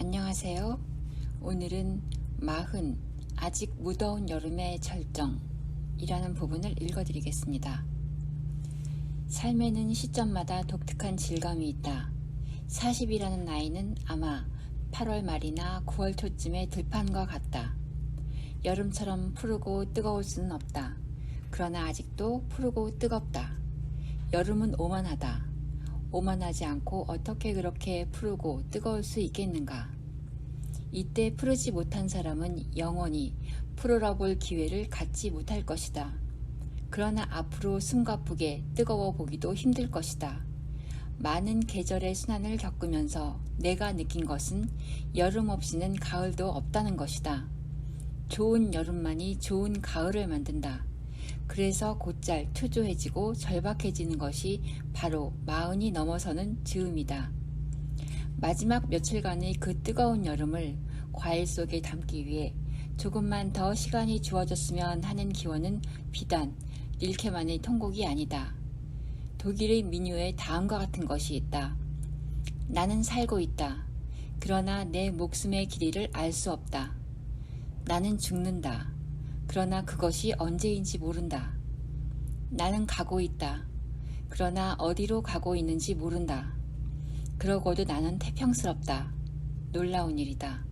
안녕하세요. 오늘은 마흔, 아직 무더운 여름의 절정이라는 부분을 읽어드리겠습니다. 삶에는 시점마다 독특한 질감이 있다. 40이라는 나이는 아마 8월 말이나 9월 초쯤의 들판과 같다. 여름처럼 푸르고 뜨거울 수는 없다. 그러나 아직도 푸르고 뜨겁다. 여름은 오만하다. 오만하지 않고 어떻게 그렇게 푸르고 뜨거울 수 있겠는가? 이때 푸르지 못한 사람은 영원히 푸르러 볼 기회를 갖지 못할 것이다. 그러나 앞으로 숨가쁘게 뜨거워 보기도 힘들 것이다. 많은 계절의 순환을 겪으면서 내가 느낀 것은 여름 없이는 가을도 없다는 것이다. 좋은 여름만이 좋은 가을을 만든다. 그래서 곧잘 초조해지고 절박해지는 것이 바로 마흔이 넘어서는 즈음이다. 마지막 며칠간의 그 뜨거운 여름을 과일 속에 담기 위해 조금만 더 시간이 주어졌으면 하는 기원은 비단 릴케만의 통곡이 아니다. 독일의 민요에 다음과 같은 것이 있다. 나는 살고 있다. 그러나 내 목숨의 길이를 알 수 없다. 나는 죽는다. 그러나 그것이 언제인지 모른다. 나는 가고 있다. 그러나 어디로 가고 있는지 모른다. 그러고도 나는 태평스럽다. 놀라운 일이다.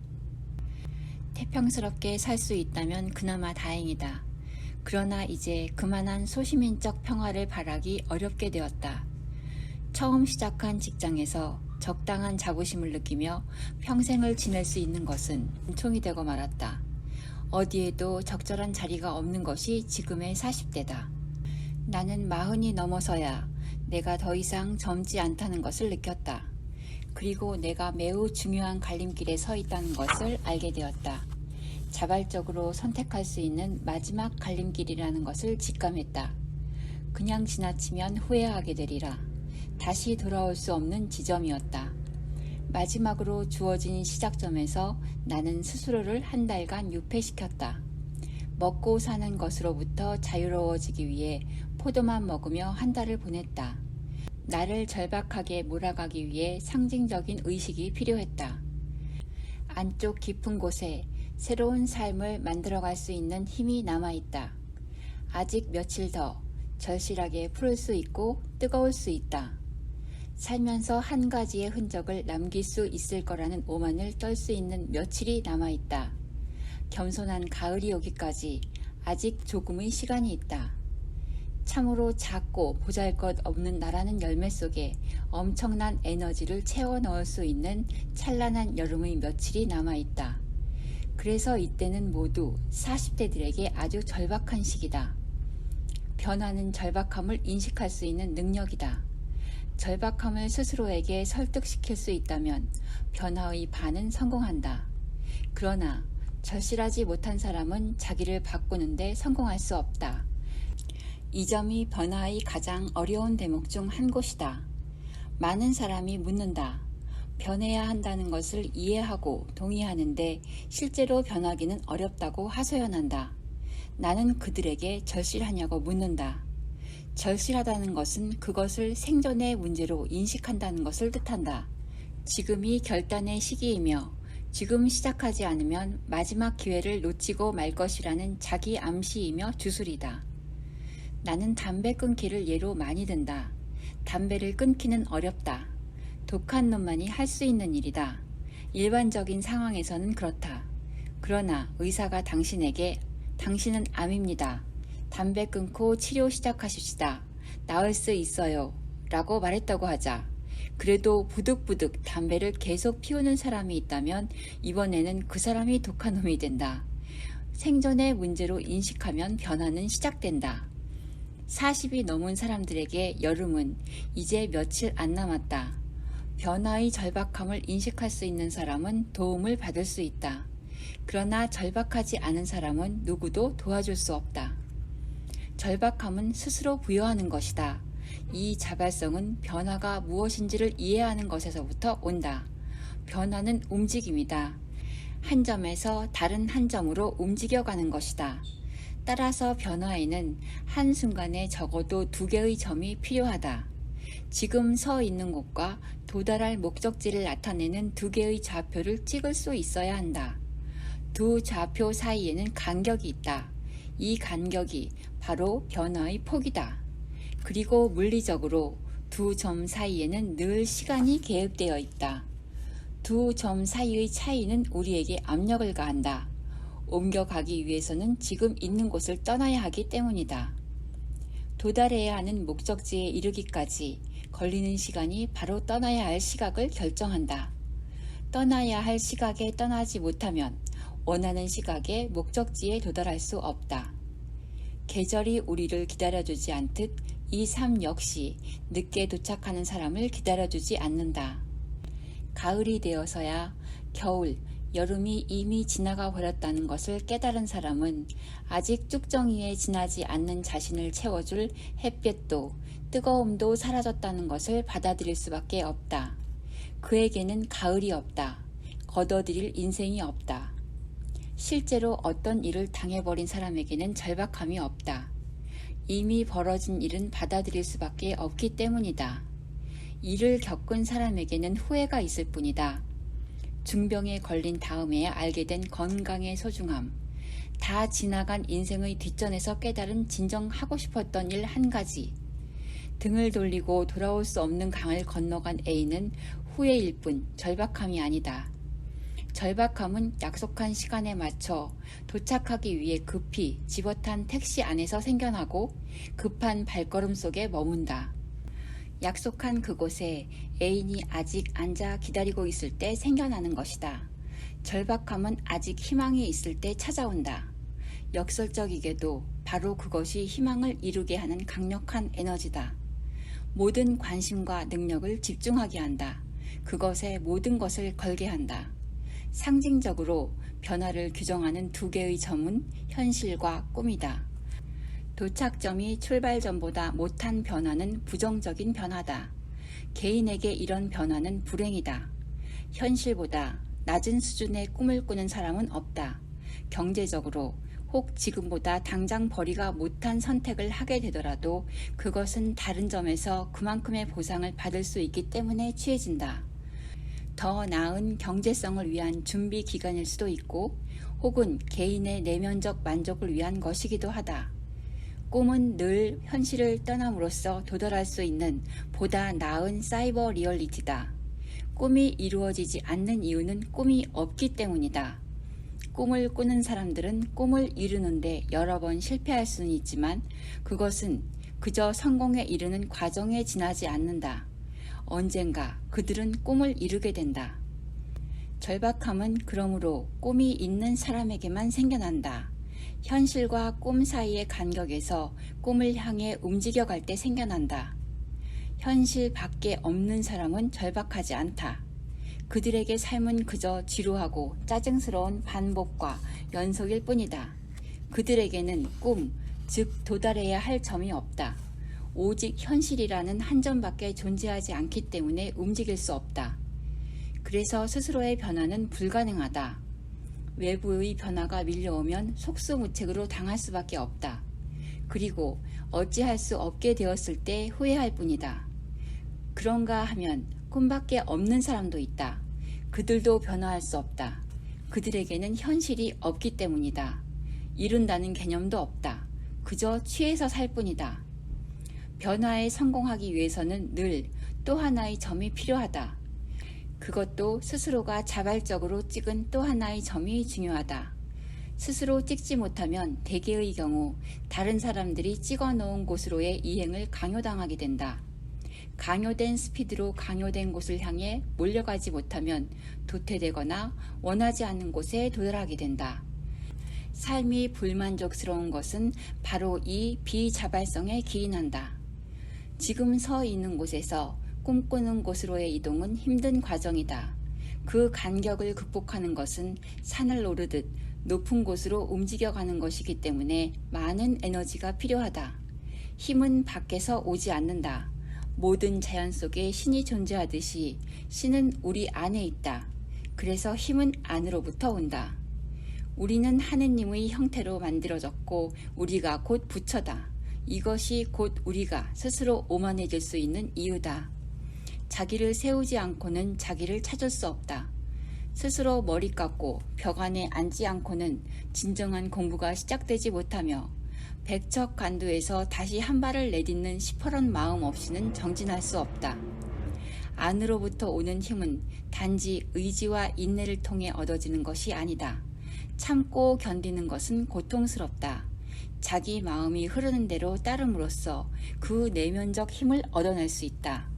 태평스럽게 살 수 있다면 그나마 다행이다. 그러나 이제 그만한 소시민적 평화를 바라기 어렵게 되었다. 처음 시작한 직장에서 적당한 자부심을 느끼며 평생을 지낼 수 있는 것은 은총이 되고 말았다. 어디에도 적절한 자리가 없는 것이 지금의 40대다. 나는 마흔이 넘어서야 내가 더 이상 젊지 않다는 것을 느꼈다. 그리고 내가 매우 중요한 갈림길에 서 있다는 것을 알게 되었다. 자발적으로 선택할 수 있는 마지막 갈림길이라는 것을 직감했다. 그냥 지나치면 후회하게 되리라. 다시 돌아올 수 없는 지점이었다. 마지막으로 주어진 시작점에서 나는 스스로를 한 달간 유폐시켰다. 먹고 사는 것으로부터 자유로워지기 위해 포도만 먹으며 한 달을 보냈다. 나를 절박하게 몰아가기 위해 상징적인 의식이 필요했다. 안쪽 깊은 곳에 새로운 삶을 만들어갈 수 있는 힘이 남아있다. 아직 며칠 더 절실하게 풀을 수 있고 뜨거울 수 있다. 살면서 한 가지의 흔적을 남길 수 있을 거라는 오만을 떨 수 있는 며칠이 남아있다. 겸손한 가을이 오기까지 아직 조금의 시간이 있다. 참으로 작고 보잘것없는 나라는 열매 속에 엄청난 에너지를 채워 넣을 수 있는 찬란한 여름의 며칠이 남아있다. 그래서 이때는 모두 40대들에게 아주 절박한 시기다. 변화는 절박함을 인식할 수 있는 능력이다. 절박함을 스스로에게 설득시킬 수 있다면 변화의 반은 성공한다. 그러나 절실하지 못한 사람은 자기를 바꾸는데 성공할 수 없다. 이 점이 변화의 가장 어려운 대목 중 한 곳이다. 많은 사람이 묻는다. 변해야 한다는 것을 이해하고 동의하는데 실제로 변하기는 어렵다고 하소연한다. 나는 그들에게 절실하냐고 묻는다. 절실하다는 것은 그것을 생존의 문제로 인식한다는 것을 뜻한다. 지금이 결단의 시기이며 지금 시작하지 않으면 마지막 기회를 놓치고 말 것이라는 자기 암시이며 주술이다. 나는 담배 끊기를 예로 많이 든다. 담배를 끊기는 어렵다. 독한 놈만이 할 수 있는 일이다. 일반적인 상황에서는 그렇다. 그러나 의사가 당신에게 당신은 암입니다. 담배 끊고 치료 시작하십시다. 나을 수 있어요. 라고 말했다고 하자. 그래도 부득부득 담배를 계속 피우는 사람이 있다면 이번에는 그 사람이 독한 놈이 된다. 생존의 문제로 인식하면 변화는 시작된다. 40이 넘은 사람들에게 여름은 이제 며칠 안 남았다. 변화의 절박함을 인식할 수 있는 사람은 도움을 받을 수 있다. 그러나 절박하지 않은 사람은 누구도 도와줄 수 없다. 절박함은 스스로 부여하는 것이다. 이 자발성은 변화가 무엇인지를 이해하는 것에서부터 온다. 변화는 움직임이다. 한 점에서 다른 한 점으로 움직여가는 것이다. 따라서 변화에는 한순간에 적어도 2개의 점이 필요하다. 지금 서 있는 곳과 도달할 목적지를 나타내는 두 개의 좌표를 찍을 수 있어야 한다. 두 좌표 사이에는 간격이 있다. 이 간격이 바로 변화의 폭이다. 그리고 물리적으로 두 점 사이에는 늘 시간이 개입되어 있다. 두 점 사이의 차이는 우리에게 압력을 가한다. 옮겨가기 위해서는 지금 있는 곳을 떠나야 하기 때문이다. 도달해야 하는 목적지에 이르기까지 걸리는 시간이 바로 떠나야 할 시각을 결정한다. 떠나야 할 시각에 떠나지 못하면 원하는 시각의 목적지에 도달할 수 없다. 계절이 우리를 기다려주지 않듯 이 삶 역시 늦게 도착하는 사람을 기다려주지 않는다. 가을이 되어서야 겨울, 여름이 이미 지나가 버렸다는 것을 깨달은 사람은 아직 쭉정이에 지나지 않는 자신을 채워줄 햇볕도 뜨거움도 사라졌다는 것을 받아들일 수밖에 없다. 그에게는 가을이 없다. 걷어들일 인생이 없다. 실제로 어떤 일을 당해버린 사람에게는 절박함이 없다. 이미 벌어진 일은 받아들일 수밖에 없기 때문이다. 이를 겪은 사람에게는 후회가 있을 뿐이다. 중병에 걸린 다음에야 알게 된 건강의 소중함, 다 지나간 인생의 뒷전에서 깨달은 진정 하고 싶었던 일 한 가지. 등을 돌리고 돌아올 수 없는 강을 건너간 A는 후회일 뿐 절박함이 아니다. 절박함은 약속한 시간에 맞춰 도착하기 위해 급히 집어탄 택시 안에서 생겨나고 급한 발걸음 속에 머문다. 약속한 그곳에 애인이 아직 앉아 기다리고 있을 때 생겨나는 것이다. 절박함은 아직 희망이 있을 때 찾아온다. 역설적이게도 바로 그것이 희망을 이루게 하는 강력한 에너지다. 모든 관심과 능력을 집중하게 한다. 그것에 모든 것을 걸게 한다. 상징적으로 변화를 규정하는 두 개의 점은 현실과 꿈이다. 도착점이 출발점보다 못한 변화는 부정적인 변화다. 개인에게 이런 변화는 불행이다. 현실보다 낮은 수준의 꿈을 꾸는 사람은 없다. 경제적으로 혹 지금보다 당장 벌이가 못한 선택을 하게 되더라도 그것은 다른 점에서 그만큼의 보상을 받을 수 있기 때문에 취해진다. 더 나은 경제성을 위한 준비 기간일 수도 있고 혹은 개인의 내면적 만족을 위한 것이기도 하다. 꿈은 늘 현실을 떠남으로써 도달할 수 있는 보다 나은 사이버 리얼리티다. 꿈이 이루어지지 않는 이유는 꿈이 없기 때문이다. 꿈을 꾸는 사람들은 꿈을 이루는데 여러 번 실패할 수는 있지만 그것은 그저 성공에 이르는 과정에 지나지 않는다. 언젠가 그들은 꿈을 이루게 된다. 절박함은 그러므로 꿈이 있는 사람에게만 생겨난다. 현실과 꿈 사이의 간격에서 꿈을 향해 움직여갈 때 생겨난다. 현실 밖에 없는 사람은 절박하지 않다. 그들에게 삶은 그저 지루하고 짜증스러운 반복과 연속일 뿐이다. 그들에게는 꿈, 즉 도달해야 할 점이 없다. 오직 현실이라는 한 점밖에 존재하지 않기 때문에 움직일 수 없다. 그래서 스스로의 변화는 불가능하다. 외부의 변화가 밀려오면 속수무책으로 당할 수밖에 없다. 그리고 어찌할 수 없게 되었을 때 후회할 뿐이다. 그런가 하면 꿈밖에 없는 사람도 있다. 그들도 변화할 수 없다. 그들에게는 현실이 없기 때문이다. 이룬다는 개념도 없다. 그저 취해서 살 뿐이다. 변화에 성공하기 위해서는 늘 또 하나의 점이 필요하다. 그것도 스스로가 자발적으로 찍은 또 하나의 점이 중요하다. 스스로 찍지 못하면 대개의 경우 다른 사람들이 찍어 놓은 곳으로의 이행을 강요당하게 된다. 강요된 스피드로 강요된 곳을 향해 몰려가지 못하면 도태되거나 원하지 않는 곳에 도달하게 된다. 삶이 불만족스러운 것은 바로 이 비자발성에 기인한다. 지금 서 있는 곳에서 꿈꾸는 곳으로의 이동은 힘든 과정이다. 그 간격을 극복하는 것은 산을 오르듯 높은 곳으로 움직여가는 것이기 때문에 많은 에너지가 필요하다. 힘은 밖에서 오지 않는다. 모든 자연 속에 신이 존재하듯이 신은 우리 안에 있다. 그래서 힘은 안으로부터 온다. 우리는 하느님의 형태로 만들어졌고 우리가 곧 부처다. 이것이 곧 우리가 스스로 오만해질 수 있는 이유다. 자기를 세우지 않고는 자기를 찾을 수 없다. 스스로 머리 깎고 벽 안에 앉지 않고는 진정한 공부가 시작되지 못하며 백척간두에서 다시 한 발을 내딛는 시퍼런 마음 없이는 정진할 수 없다. 안으로부터 오는 힘은 단지 의지와 인내를 통해 얻어지는 것이 아니다. 참고 견디는 것은 고통스럽다. 자기 마음이 흐르는 대로 따름으로써 그 내면적 힘을 얻어낼 수 있다.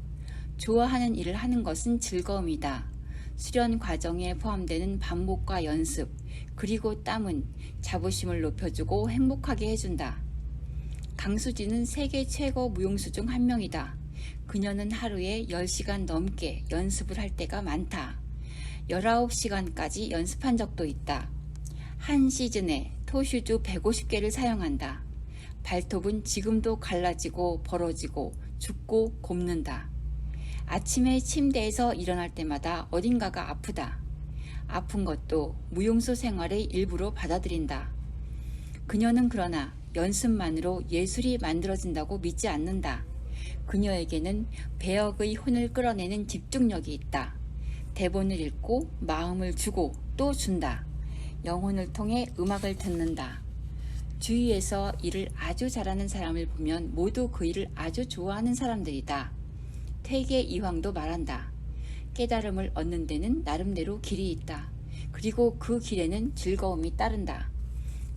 좋아하는 일을 하는 것은 즐거움이다. 수련 과정에 포함되는 반복과 연습, 그리고 땀은 자부심을 높여주고 행복하게 해준다. 강수진은 세계 최고 무용수 중 한 명이다. 그녀는 하루에 10시간 넘게 연습을 할 때가 많다. 19시간까지 연습한 적도 있다. 한 시즌에 토슈즈 150개를 사용한다. 발톱은 지금도 갈라지고 벌어지고 죽고 곱는다. 아침에 침대에서 일어날 때마다 어딘가가 아프다. 아픈 것도 무용수 생활의 일부로 받아들인다. 그녀는 그러나 연습만으로 예술이 만들어진다고 믿지 않는다. 그녀에게는 배역의 혼을 끌어내는 집중력이 있다. 대본을 읽고 마음을 주고 또 준다. 영혼을 통해 음악을 듣는다. 주위에서 일을 아주 잘하는 사람을 보면 모두 그 일을 아주 좋아하는 사람들이다. 퇴계 이황도 말한다. 깨달음을 얻는 데는 나름대로 길이 있다. 그리고 그 길에는 즐거움이 따른다.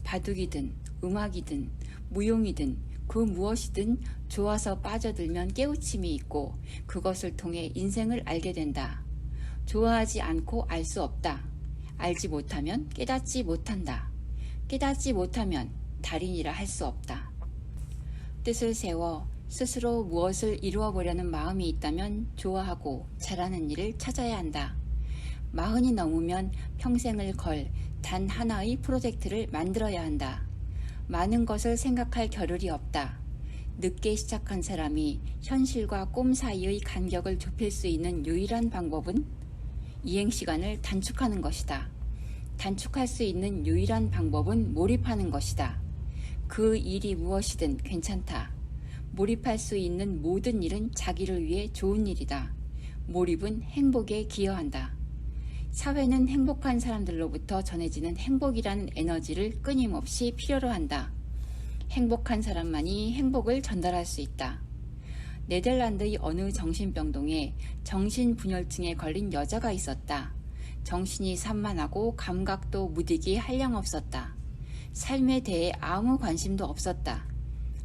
바둑이든 음악이든 무용이든 그 무엇이든 좋아서 빠져들면 깨우침이 있고 그것을 통해 인생을 알게 된다. 좋아하지 않고 알 수 없다. 알지 못하면 깨닫지 못한다. 깨닫지 못하면 달인이라 할 수 없다. 뜻을 세워 스스로 무엇을 이루어 보려는 마음이 있다면 좋아하고 잘하는 일을 찾아야 한다. 40이 넘으면 평생을 걸 단 하나의 프로젝트를 만들어야 한다. 많은 것을 생각할 겨를이 없다. 늦게 시작한 사람이 현실과 꿈 사이의 간격을 좁힐 수 있는 유일한 방법은 이행시간을 단축하는 것이다. 단축할 수 있는 유일한 방법은 몰입하는 것이다. 그 일이 무엇이든 괜찮다. 몰입할 수 있는 모든 일은 자기를 위해 좋은 일이다. 몰입은 행복에 기여한다. 사회는 행복한 사람들로부터 전해지는 행복이라는 에너지를 끊임없이 필요로 한다. 행복한 사람만이 행복을 전달할 수 있다. 네덜란드의 어느 정신병동에 정신분열증에 걸린 여자가 있었다. 정신이 산만하고 감각도 무디기 한량없었다. 삶에 대해 아무 관심도 없었다.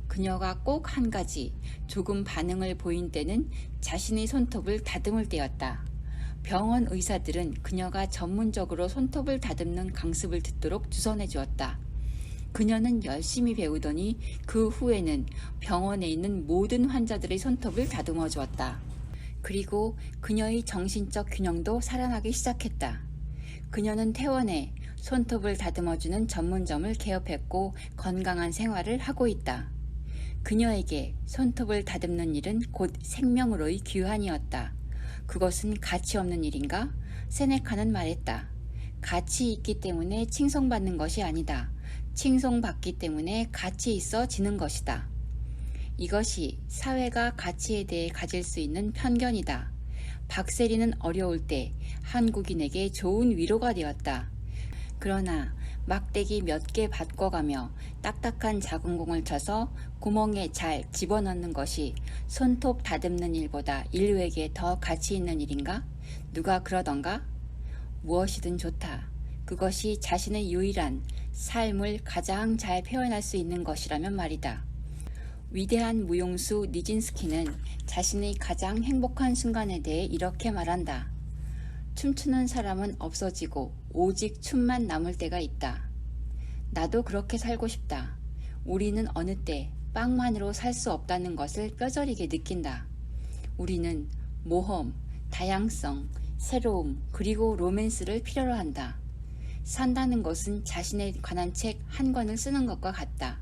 그녀가 꼭 한 가지 조금 반응을 보인 때는 자신의 손톱을 다듬을 때였다. 병원 의사들은 그녀가 전문적으로 손톱을 다듬는 강습을 듣도록 주선해 주었다. 그녀는 열심히 배우더니 그 후에는 병원에 있는 모든 환자들의 손톱을 다듬어 주었다. 그리고 그녀의 정신적 균형도 살아나기 시작했다. 그녀는 퇴원해 손톱을 다듬어주는 전문점을 개업했고 건강한 생활을 하고 있다. 그녀에게 손톱을 다듬는 일은 곧 생명으로의 귀환이었다. 그것은 가치 없는 일인가? 세네카는 말했다. 가치 있기 때문에 칭송받는 것이 아니다. 칭송받기 때문에 가치 있어 지는 것이다. 이것이 사회가 가치에 대해 가질 수 있는 편견이다. 박세리는 어려울 때 한국인에게 좋은 위로가 되었다. 그러나 막대기 몇 개 바꿔가며 딱딱한 작은 공을 쳐서 구멍에 잘 집어넣는 것이 손톱 다듬는 일보다 인류에게 더 가치 있는 일인가? 누가 그러던가? 무엇이든 좋다. 그것이 자신의 유일한 삶을 가장 잘 표현할 수 있는 것이라면 말이다. 위대한 무용수 니진스키는 자신의 가장 행복한 순간에 대해 이렇게 말한다. 춤추는 사람은 없어지고 오직 춤만 남을 때가 있다. 나도 그렇게 살고 싶다. 우리는 어느 때 빵만으로 살 수 없다는 것을 뼈저리게 느낀다. 우리는 모험, 다양성, 새로움, 그리고 로맨스를 필요로 한다. 산다는 것은 자신에 관한 책 한 권을 쓰는 것과 같다.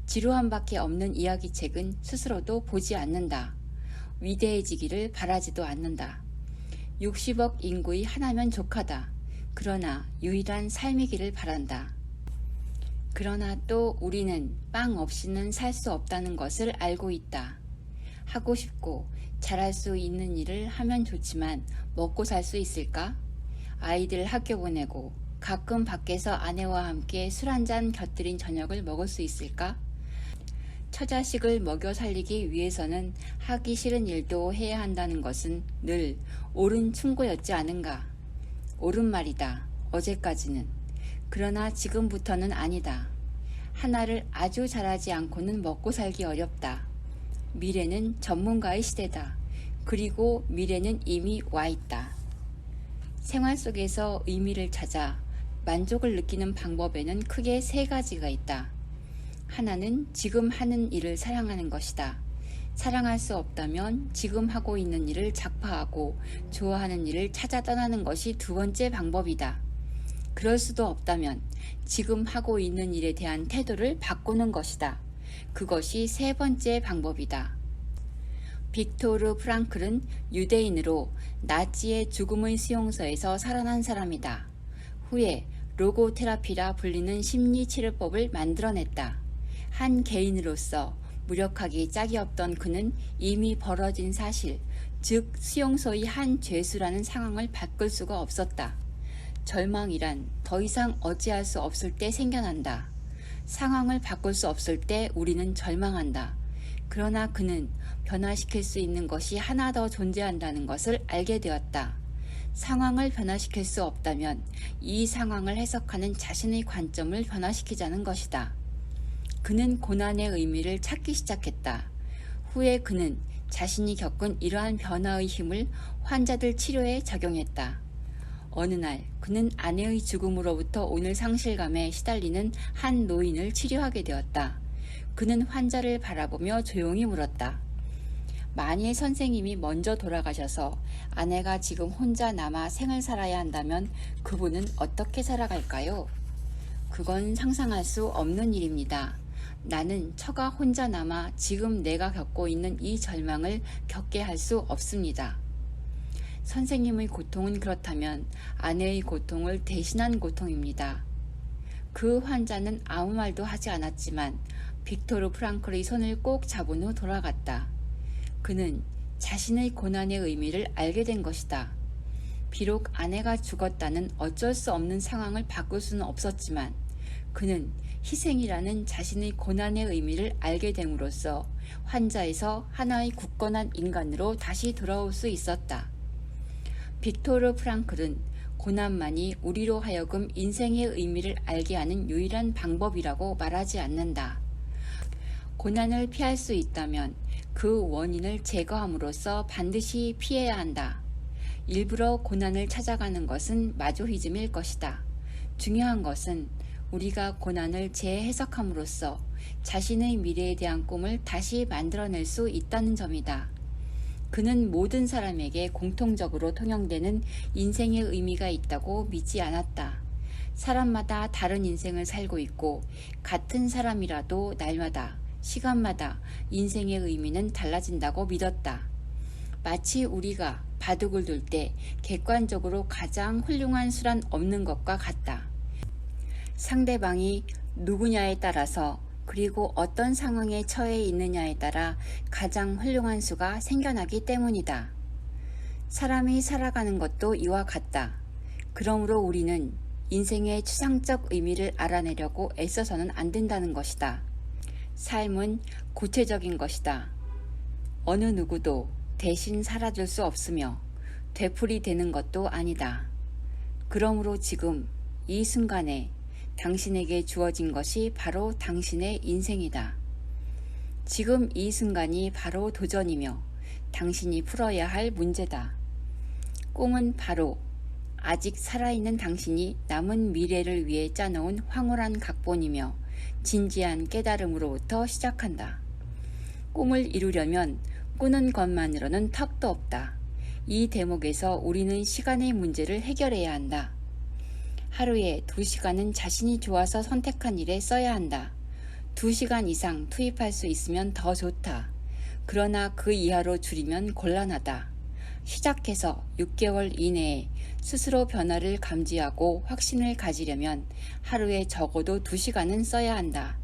지루함밖에 없는 이야기책은 스스로도 보지 않는다. 위대해지기를 바라지도 않는다. 60억 인구의 하나면 족하다. 그러나 유일한 삶이기를 바란다. 그러나 또 우리는 빵 없이는 살 수 없다는 것을 알고 있다. 하고 싶고 잘할 수 있는 일을 하면 좋지만 먹고 살 수 있을까? 아이들 학교 보내고 가끔 밖에서 아내와 함께 술 한잔 곁들인 저녁을 먹을 수 있을까? 처자식을 먹여 살리기 위해서는 하기 싫은 일도 해야 한다는 것은 늘 옳은 충고였지 않은가? 옳은 말이다. 어제까지는. 그러나 지금부터는 아니다. 하나를 아주 잘하지 않고는 먹고 살기 어렵다. 미래는 전문가의 시대다. 그리고 미래는 이미 와 있다. 생활 속에서 의미를 찾아 만족을 느끼는 방법에는 크게 세 가지가 있다. 하나는 지금 하는 일을 사랑하는 것이다. 사랑할 수 없다면 지금 하고 있는 일을 작파하고 좋아하는 일을 찾아 떠나는 것이 두 번째 방법이다. 그럴 수도 없다면 지금 하고 있는 일에 대한 태도를 바꾸는 것이다. 그것이 세 번째 방법이다. 빅토르 프랑클은 유대인으로 나치의 죽음의 수용소에서 살아난 사람이다. 후에 로고테라피라 불리는 심리치료법을 만들어냈다. 한 개인으로서 무력하기 짝이 없던 그는 이미 벌어진 사실, 즉 수용소의 한 죄수라는 상황을 바꿀 수가 없었다. 절망이란 더 이상 어찌할 수 없을 때 생겨난다. 상황을 바꿀 수 없을 때 우리는 절망한다. 그러나 그는 변화시킬 수 있는 것이 하나 더 존재한다는 것을 알게 되었다. 상황을 변화시킬 수 없다면 이 상황을 해석하는 자신의 관점을 변화시키자는 것이다. 그는 고난의 의미를 찾기 시작했다. 후에 그는 자신이 겪은 이러한 변화의 힘을 환자들 치료에 적용했다. 어느 날 그는 아내의 죽음으로부터 오는 상실감에 시달리는 한 노인을 치료하게 되었다. 그는 환자를 바라보며 조용히 물었다. 만일 선생님이 먼저 돌아가셔서 아내가 지금 혼자 남아 생을 살아야 한다면 그분은 어떻게 살아갈까요? 그건 상상할 수 없는 일입니다. 나는 처가 혼자 남아 지금 내가 겪고 있는 이 절망을 겪게 할 수 없습니다. 선생님의 고통은 그렇다면 아내의 고통을 대신한 고통입니다. 그 환자는 아무 말도 하지 않았지만 빅토르 프랑클의 손을 꼭 잡은 후 돌아갔다. 그는 자신의 고난의 의미를 알게 된 것이다. 비록 아내가 죽었다는 어쩔 수 없는 상황을 바꿀 수는 없었지만 그는 희생이라는 자신의 고난의 의미를 알게 됨으로써 환자에서 하나의 굳건한 인간으로 다시 돌아올 수 있었다. 빅토르 프랑클은 고난만이 우리로 하여금 인생의 의미를 알게 하는 유일한 방법이라고 말하지 않는다. 고난을 피할 수 있다면 그 원인을 제거함으로써 반드시 피해야 한다. 일부러 고난을 찾아가는 것은 마조히즘일 것이다. 중요한 것은 우리가 고난을 재해석함으로써 자신의 미래에 대한 꿈을 다시 만들어낼 수 있다는 점이다. 그는 모든 사람에게 공통적으로 통용되는 인생의 의미가 있다고 믿지 않았다. 사람마다 다른 인생을 살고 있고 같은 사람이라도 날마다 시간마다 인생의 의미는 달라진다고 믿었다. 마치 우리가 바둑을 둘 때 객관적으로 가장 훌륭한 수란 없는 것과 같다. 상대방이 누구냐에 따라서 그리고 어떤 상황에 처해 있느냐에 따라 가장 훌륭한 수가 생겨나기 때문이다. 사람이 살아가는 것도 이와 같다. 그러므로 우리는 인생의 추상적 의미를 알아내려고 애써서는 안 된다는 것이다. 삶은 구체적인 것이다. 어느 누구도 대신 살아줄 수 없으며 되풀이 되는 것도 아니다. 그러므로 지금 이 순간에 당신에게 주어진 것이 바로 당신의 인생이다. 지금 이 순간이 바로 도전이며 당신이 풀어야 할 문제다. 꿈은 바로 아직 살아있는 당신이 남은 미래를 위해 짜놓은 황홀한 각본이며 진지한 깨달음으로부터 시작한다. 꿈을 이루려면 꾸는 것만으로는 턱도 없다. 이 대목에서 우리는 시간의 문제를 해결해야 한다. 하루에 2시간은 자신이 좋아서 선택한 일에 써야 한다. 2시간 이상 투입할 수 있으면 더 좋다. 그러나 그 이하로 줄이면 곤란하다. 시작해서 6개월 이내에 스스로 변화를 감지하고 확신을 가지려면 하루에 적어도 2시간은 써야 한다.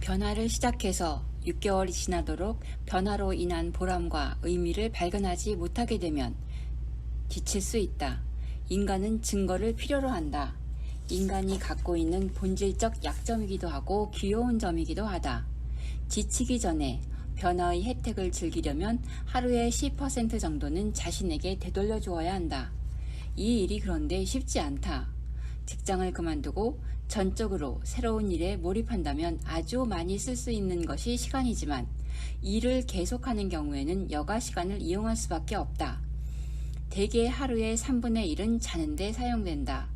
변화를 시작해서 6개월이 지나도록 변화로 인한 보람과 의미를 발견하지 못하게 되면 지칠 수 있다. 인간은 증거를 필요로 한다. 인간이 갖고 있는 본질적 약점이기도 하고 귀여운 점이기도 하다. 지치기 전에 변화의 혜택을 즐기려면 하루에 10% 정도는 자신에게 되돌려 주어야 한다. 이 일이 그런데 쉽지 않다. 직장을 그만두고 전적으로 새로운 일에 몰입한다면 아주 많이 쓸 수 있는 것이 시간이지만 일을 계속하는 경우에는 여가 시간을 이용할 수밖에 없다. 대개 하루의 3분의 1은 자는데 사용된다.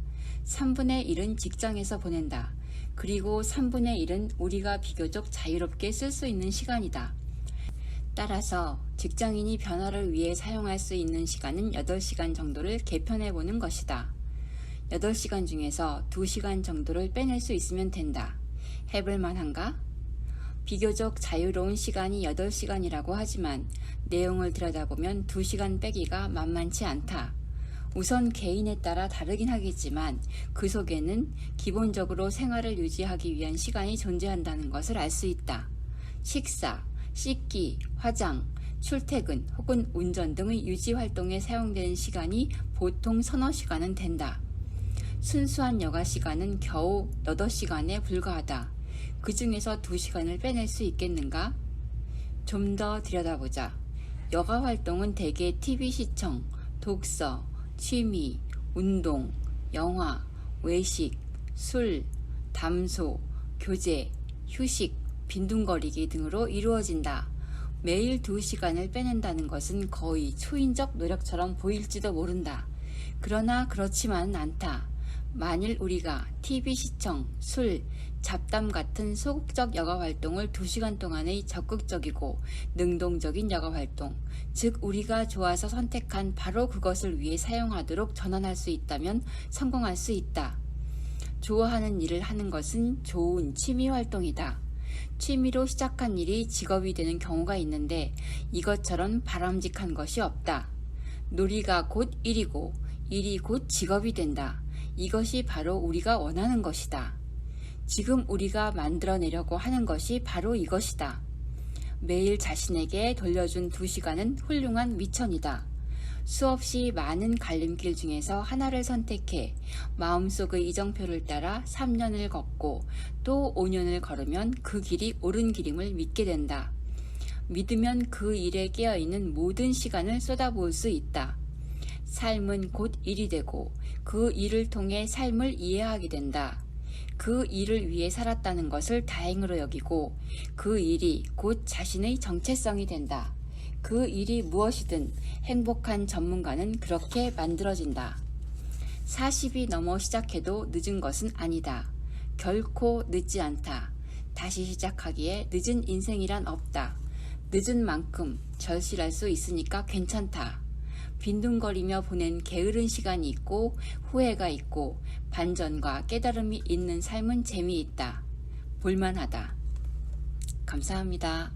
3분의 1은 직장에서 보낸다. 그리고 3분의 1은 우리가 비교적 자유롭게 쓸 수 있는 시간이다. 따라서 직장인이 변화를 위해 사용할 수 있는 시간은 8시간 정도를 개편해 보는 것이다. 8시간 중에서 2시간 정도를 빼낼 수 있으면 된다. 해볼 만한가? 비교적 자유로운 시간이 8시간이라고 하지만 내용을 들여다보면 2시간 빼기가 만만치 않다. 우선 개인에 따라 다르긴 하겠지만 그 속에는 기본적으로 생활을 유지하기 위한 시간이 존재한다는 것을 알 수 있다. 식사, 씻기, 화장, 출퇴근 혹은 운전 등의 유지 활동에 사용되는 시간이 보통 서너 시간은 된다. 순수한 여가 시간은 겨우 8시간에 불과하다. 그 중에서 2시간을 빼낼 수 있겠는가? 좀 더 들여다보자. 여가 활동은 대개 TV 시청, 독서, 취미, 운동, 영화, 외식, 술, 담소, 교제, 휴식, 빈둥거리기 등으로 이루어진다. 매일 2시간을 빼낸다는 것은 거의 초인적 노력처럼 보일지도 모른다. 그러나 그렇지만은 않다. 만일 우리가 TV 시청, 술, 잡담 같은 소극적 여가 활동을 2시간 동안의 적극적이고 능동적인 여가 활동, 즉 우리가 좋아서 선택한 바로 그것을 위해 사용하도록 전환할 수 있다면 성공할 수 있다. 좋아하는 일을 하는 것은 좋은 취미 활동이다. 취미로 시작한 일이 직업이 되는 경우가 있는데 이것처럼 바람직한 것이 없다. 놀이가 곧 일이고 일이 곧 직업이 된다. 이것이 바로 우리가 원하는 것이다. 지금 우리가 만들어내려고 하는 것이 바로 이것이다. 매일 자신에게 돌려준 2시간은 훌륭한 미천이다. 수없이 많은 갈림길 중에서 하나를 선택해 마음속의 이정표를 따라 3년을 걷고 또 5년을 걸으면 그 길이 옳은 길임을 믿게 된다. 믿으면 그 일에 깨어있는 모든 시간을 쏟아부을 수 있다. 삶은 곧 일이 되고 그 일을 통해 삶을 이해하게 된다. 그 일을 위해 살았다는 것을 다행으로 여기고 그 일이 곧 자신의 정체성이 된다. 그 일이 무엇이든 행복한 전문가는 그렇게 만들어진다. 40이 넘어 시작해도 늦은 것은 아니다. 결코 늦지 않다. 다시 시작하기에 늦은 인생이란 없다. 늦은 만큼 절실할 수 있으니까 괜찮다. 빈둥거리며 보낸 게으른 시간이 있고 후회가 있고 반전과 깨달음이 있는 삶은 재미있다. 볼만하다. 감사합니다.